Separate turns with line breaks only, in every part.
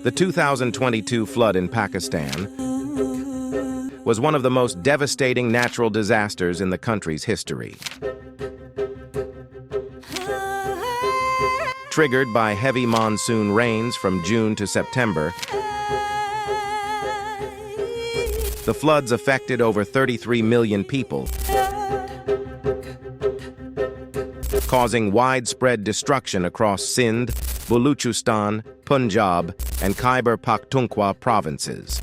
The 2022 flood in Pakistan was one of the most devastating natural disasters in the country's history. Triggered by heavy monsoon rains from June to September, the floods affected over 33 million people, causing widespread destruction across Sindh, Baluchistan, Punjab, and Khyber Pakhtunkhwa provinces.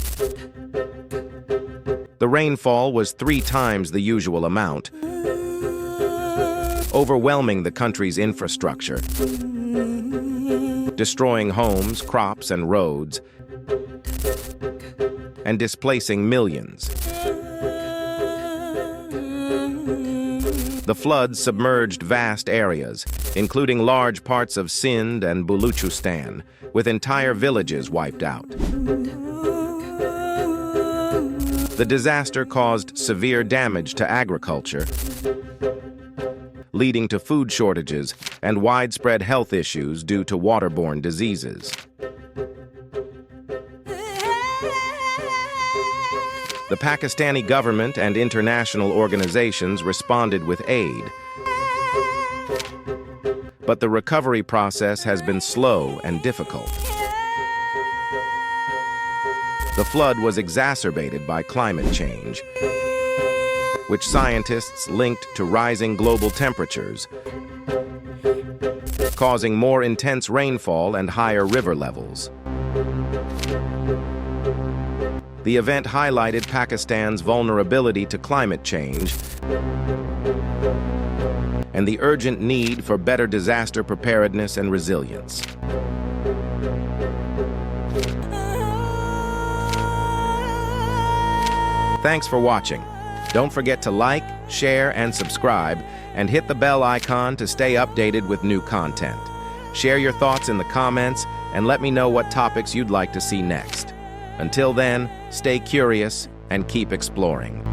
The rainfall was 3 times the usual amount, overwhelming the country's infrastructure, destroying homes, crops, and roads, and displacing millions. The floods submerged vast areas, including large parts of Sindh and Baluchistan, with entire villages wiped out. The disaster caused severe damage to agriculture, leading to food shortages and widespread health issues due to waterborne diseases. The Pakistani government and international organizations responded with aid, but the recovery process has been slow and difficult. The flood was exacerbated by climate change, which scientists linked to rising global temperatures, causing more intense rainfall and higher river levels. The event highlighted Pakistan's vulnerability to climate change and the urgent need for better disaster preparedness and resilience. Thanks for watching. Don't forget to like, share, and subscribe, and hit the bell icon to stay updated with new content. Share your thoughts in the comments and let me know what topics you'd like to see next. Until then, stay curious and keep exploring.